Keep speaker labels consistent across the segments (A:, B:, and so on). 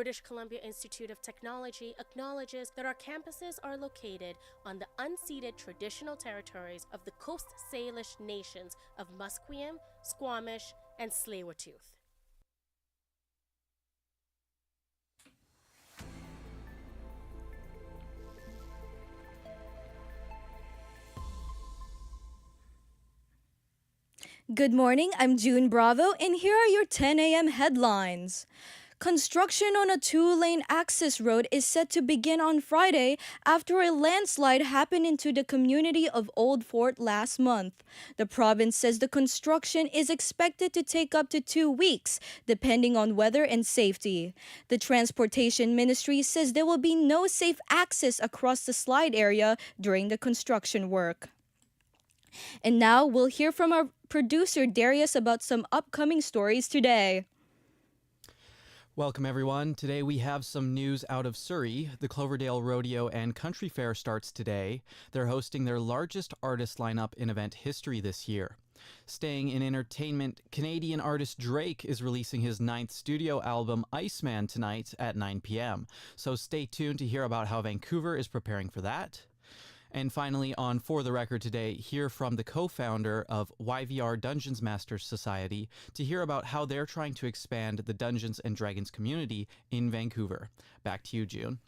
A: British Columbia Institute of Technology acknowledges that our campuses are located on the unceded traditional territories of the Coast Salish nations of Musqueam, Squamish, and Tsleil-Waututh.
B: Good morning, I'm June Bravo, and here are your 10 a.m. headlines. Construction on a two-lane access road is set to begin on Friday after a landslide happened into the community of Old Fort last month. The province says the construction is expected to take up to 2 weeks, depending on weather and safety. The Transportation Ministry says there will be no safe access across the slide area during the construction work. And now we'll hear from our producer Darius about some upcoming stories today.
C: Welcome everyone. Today we have some news out of Surrey. The Cloverdale Rodeo and Country Fair starts today. They're hosting their largest artist lineup in event history this year. Staying in entertainment, Canadian artist Drake is releasing his 9th studio album Iceman tonight at 9 p.m. So stay tuned to hear about how Vancouver is preparing for that. And finally, on For the Record today, hear from the co-founder of YVR Dungeons Masters Society to hear about how they're trying to expand the Dungeons & Dragons community in Vancouver. Back to you, June.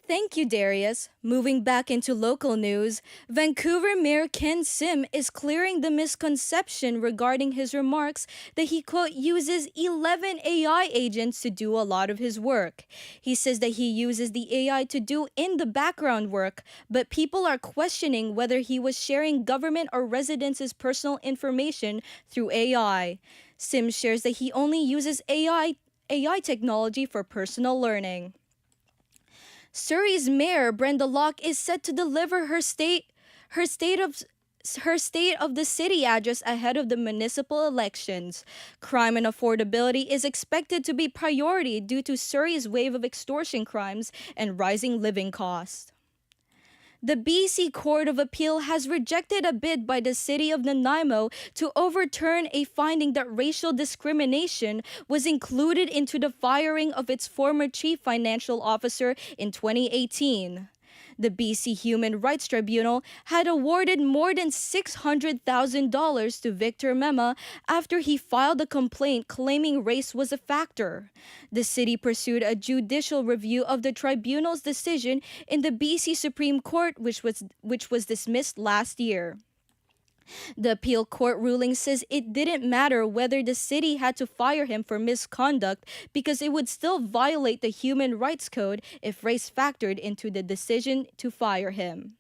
B: Thank you, Darius. Moving back into local news, Vancouver Mayor Ken Sim is clearing the misconception regarding his remarks that he, quote, uses 11 AI agents to do a lot of his work. He says that he uses the AI to do in the background work, but people are questioning whether he was sharing government or residents' personal information through AI. Sim shares that he only uses AI technology for personal learning. Surrey's Mayor Brenda Locke is set to deliver her state of the city address ahead of the municipal elections. Crime and affordability is expected to be priority due to Surrey's wave of extortion crimes and rising living costs. The BC Court of Appeal has rejected a bid by the city of Nanaimo to overturn a finding that racial discrimination was included into the firing of its former chief financial officer in 2018. The BC Human Rights Tribunal had awarded more than $600,000 to Victor Mema after he filed a complaint claiming race was a factor. The city pursued a judicial review of the tribunal's decision in the BC Supreme Court, which was dismissed last year. The appeal court ruling says it didn't matter whether the city had to fire him for misconduct because it would still violate the Human Rights Code if race factored into the decision to fire him.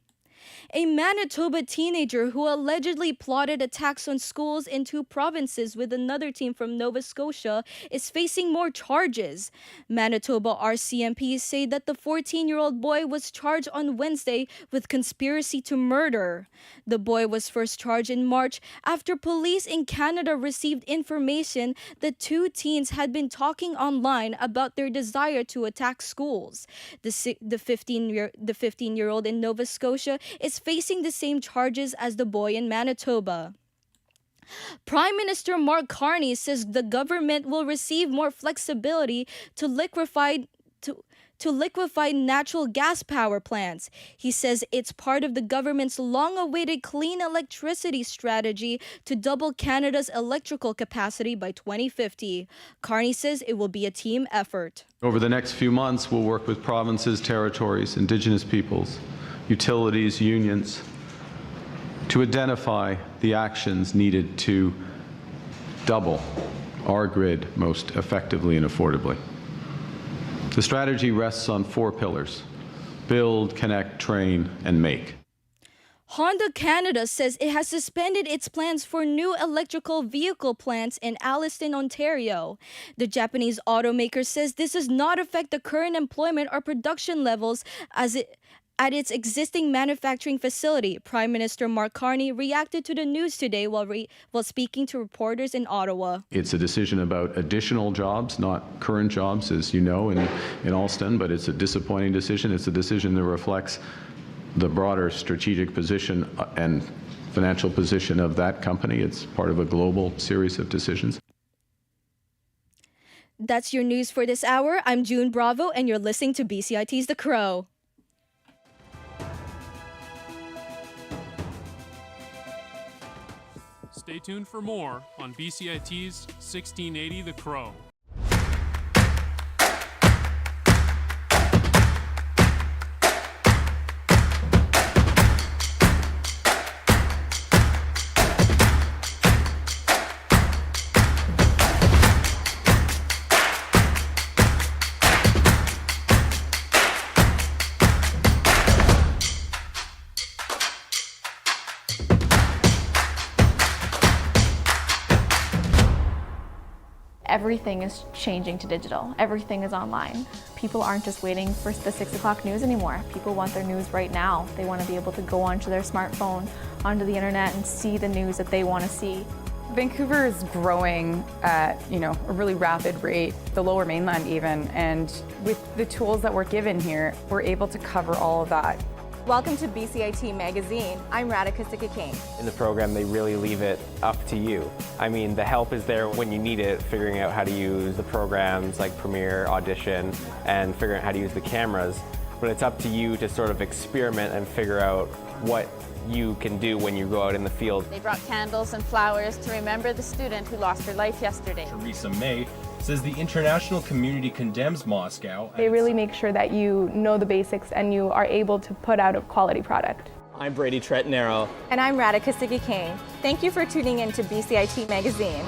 B: A Manitoba teenager who allegedly plotted attacks on schools in 2 provinces with another team from Nova Scotia is facing more charges. Manitoba RCMP say that the 14-year-old boy was charged on Wednesday with conspiracy to murder. The boy was first charged in March after police in Canada received information that 2 teens had been talking online about their desire to attack schools. The 15-year-old in Nova Scotia is facing the same charges as the boy in Manitoba. Prime Minister Mark Carney says the government will receive more flexibility to liquefy natural gas power plants. He says it's part of the government's long-awaited clean electricity strategy to double Canada's electrical capacity by 2050. Carney says it will be a team effort.
D: Over the next few months, we'll work with provinces, territories, Indigenous peoples, utilities, unions, to identify the actions needed to double our grid most effectively and affordably. The strategy rests on 4 pillars: build, connect, train, and make.
B: Honda Canada says it has suspended its plans for new electrical vehicle plants in Alliston, Ontario. The Japanese automaker says this does not affect the current employment or production levels at its existing manufacturing facility. Prime Minister Mark Carney reacted to the news today while speaking to reporters in Ottawa.
D: It's a decision about additional jobs, not current jobs, as you know, in Alston, but it's a disappointing decision. It's a decision that reflects the broader strategic position and financial position of that company. It's part of a global series of decisions.
B: That's your news for this hour. I'm June Bravo, and you're listening to BCIT's The Crow.
E: Stay tuned for more on BCIT's 1680 The Crow.
F: Everything is changing to digital. Everything is online. People aren't just waiting for the 6 o'clock news anymore. People want their news right now. They want to be able to go onto their smartphone, onto the internet, and see the news that they want to see.
G: Vancouver is growing at, a really rapid rate, the Lower Mainland even, and with the tools that we're given here, we're able to cover all of that.
H: Welcome to BCIT Magazine. I'm Radhika Sikka-King.
I: In the program, they really leave it up to you. I mean, the help is there when you need it, figuring out how to use the programs like Premiere, Audition, and figuring out how to use the cameras. But it's up to you to sort of experiment and figure out what you can do when you go out in the field.
J: They brought candles and flowers to remember the student who lost her life yesterday.
K: Theresa May says the international community condemns Moscow.
F: They really make sure that you know the basics and you are able to put out a quality product.
I: I'm Brady Tretanero.
H: And I'm Radhika Sikka-King. Thank you for tuning in to BCIT Magazine.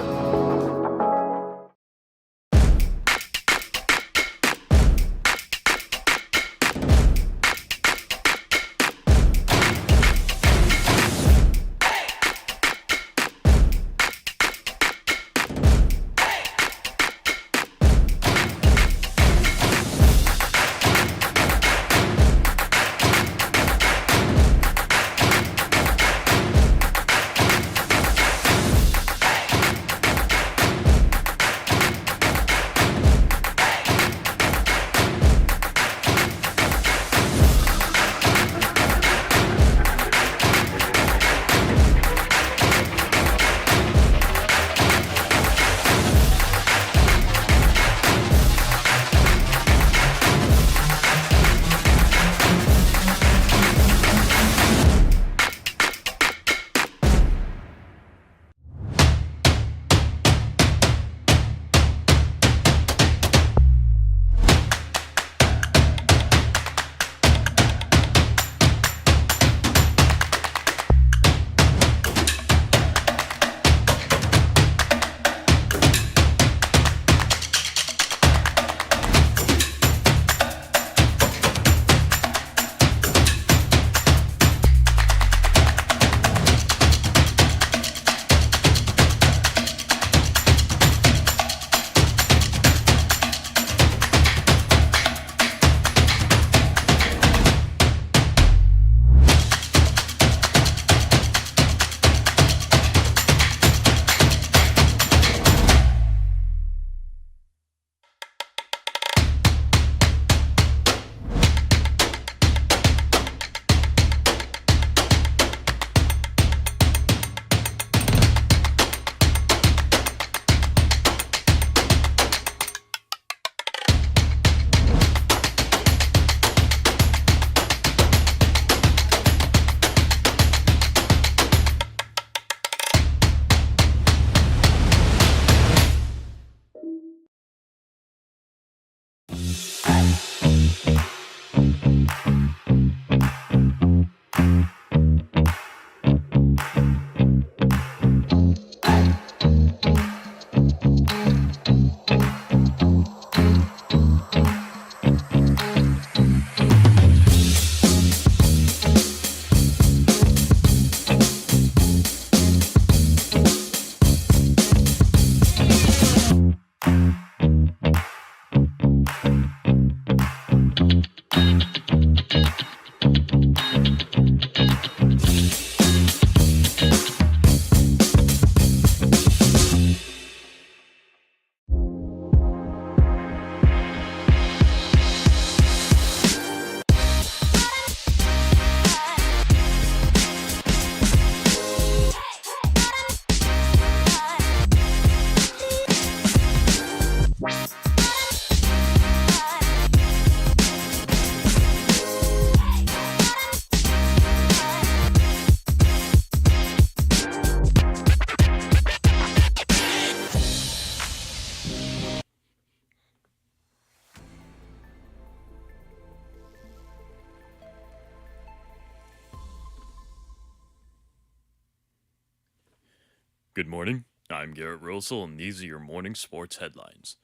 L: Good morning. I'm Garrett Rosel, and these are your morning sports headlines.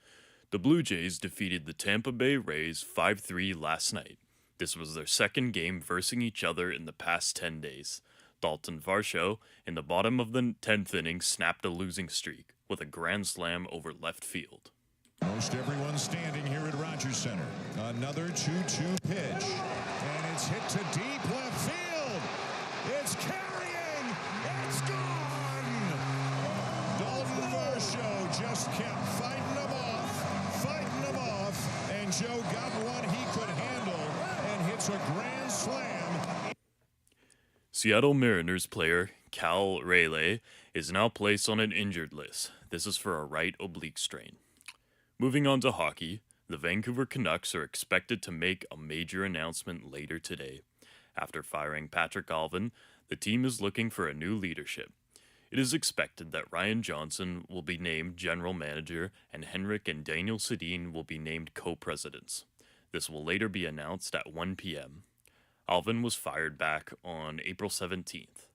L: The Blue Jays defeated the Tampa Bay Rays 5-3 last night. This was their second game versing each other in the past 10 days. Dalton Varsho, in the bottom of the 10th inning, snapped a losing streak with a grand slam over left field.
M: Most everyone standing here at Rogers Center. Another 2-2 pitch, and it's hit to deep left field. It's carrying. It's gone. Dalton Varsho just kept fighting them off, and Joe got one he could handle and hits a grand slam.
L: Seattle Mariners player Cal Raleigh is now placed on an injured list. This is for a right oblique strain. Moving on to hockey, the Vancouver Canucks are expected to make a major announcement later today. After firing Patrick Alvin, the team is looking for a new leadership. It is expected that Ryan Johnson will be named general manager and Henrik and Daniel Sedin will be named co-presidents. This will later be announced at 1 p.m. Alvin was fired back on April 17th.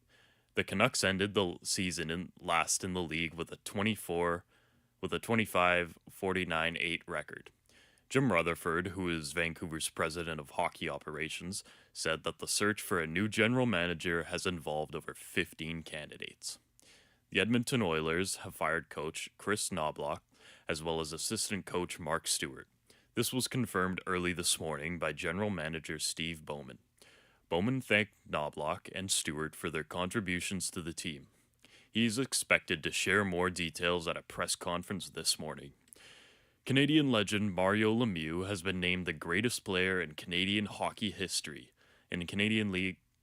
L: The Canucks ended the season last in the league with a 25-49-8 record. Jim Rutherford, who is Vancouver's president of hockey operations, said that the search for a new general manager has involved over 15 candidates. The Edmonton Oilers have fired coach Chris Knobloch, as well as assistant coach Mark Stewart. This was confirmed early this morning by general manager Steve Bowman. Bowman thanked Knobloch and Stewart for their contributions to the team. He is expected to share more details at a press conference this morning. Canadian legend Mario Lemieux has been named the greatest player in Canadian hockey history,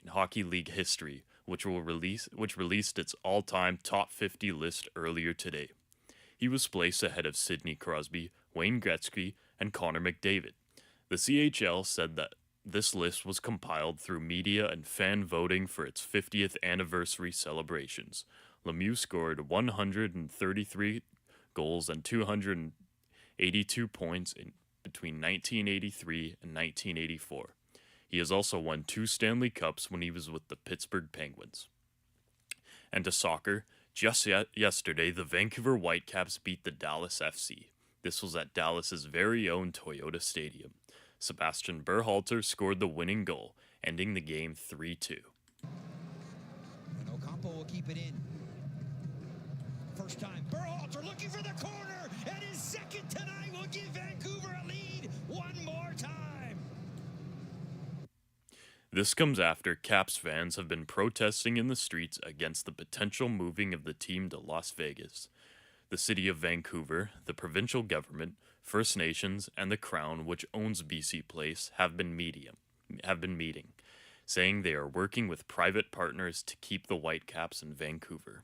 L: Hockey League history, which released its all-time top 50 list earlier today. He was placed ahead of Sidney Crosby, Wayne Gretzky, and Connor McDavid. The CHL said that this list was compiled through media and fan voting for its 50th anniversary celebrations. Lemieux scored 133 goals and 282 points between 1983 and 1984. He has also won 2 Stanley Cups when he was with the Pittsburgh Penguins. And to soccer, just yesterday, the Vancouver Whitecaps beat the Dallas FC. This was at Dallas's very own Toyota Stadium. Sebastian Berhalter scored the winning goal, ending the game 3-2.
N: And Ocampo will keep it in. First time, Berhalter looking for the corner, and his second tonight will give Vancouver a lead one more time.
L: This comes after Caps fans have been protesting in the streets against the potential moving of the team to Las Vegas. The city of Vancouver, the provincial government, First Nations, and the Crown, which owns BC Place, have been meeting, saying they are working with private partners to keep the Whitecaps in Vancouver.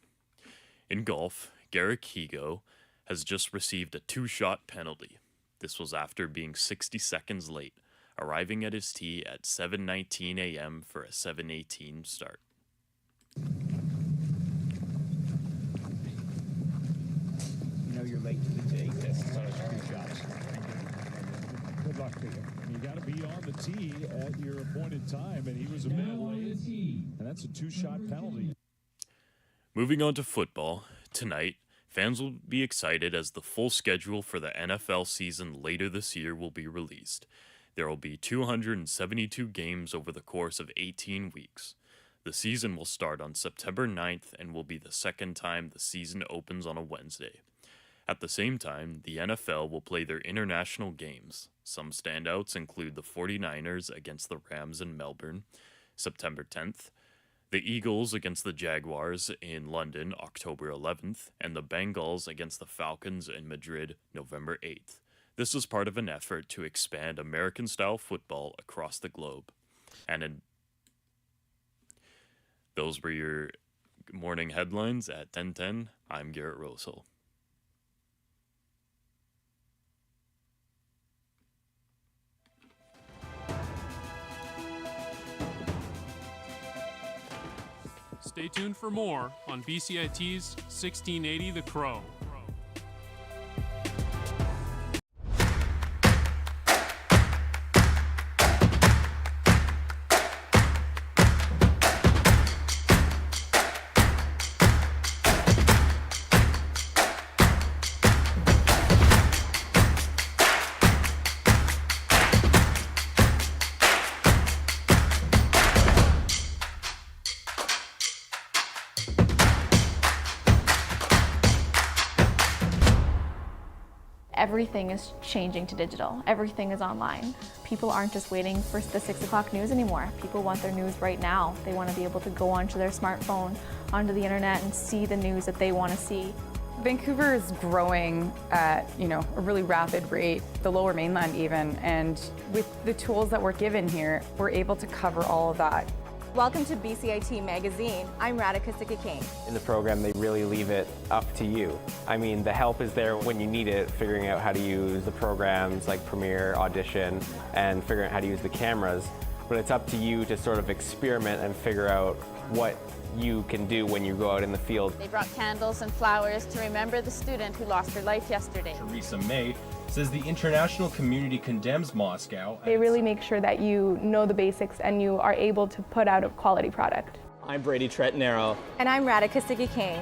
L: In golf, Garrick Higo has just received a 2-shot penalty. This was after being 60 seconds late, arriving at his tee at 7:19 a.m. for a 7:18 start.
N: You know you're late to the tee. That's 2 shots.
M: Good luck to you. You got to be on the tee at your appointed time, and he was a minute late, and that's a 2-shot penalty.
L: Moving on to football, tonight, fans will be excited as the full schedule for the NFL season later this year will be released. There will be 272 games over the course of 18 weeks. The season will start on September 9th and will be the second time the season opens on a Wednesday. At the same time, the NFL will play their international games. Some standouts include the 49ers against the Rams in Melbourne, September 10th, the Eagles against the Jaguars in London, October 11th, and the Bengals against the Falcons in Madrid, November 8th. This is part of an effort to expand American-style football across the globe. And those were your morning headlines at 10:10. I'm Garrett Rosel.
E: Stay tuned for more on BCIT's 1680 The Crow.
F: Everything is changing to digital. Everything is online. People aren't just waiting for the 6 o'clock news anymore. People want their news right now. They want to be able to go onto their smartphone, onto the internet, and see the news that they want to see.
G: Vancouver is growing at, a really rapid rate, the Lower Mainland even, and with the tools that we're given here, we're able to cover all of that.
H: Welcome to BCIT Magazine. I'm Radhika Sikki-King.
I: In the program, they really leave it up to you. I mean, the help is there when you need it, figuring out how to use the programs like Premiere, Audition, and figuring out how to use the cameras. But it's up to you to sort of experiment and figure out what you can do when you go out in the field.
J: They brought candles and flowers to remember the student who lost her life yesterday.
K: Theresa May says the international community condemns Moscow.
F: They really make sure that you know the basics and you are able to put out a quality product.
O: I'm Brady Tretanero.
H: And I'm Radhika Sikki-King.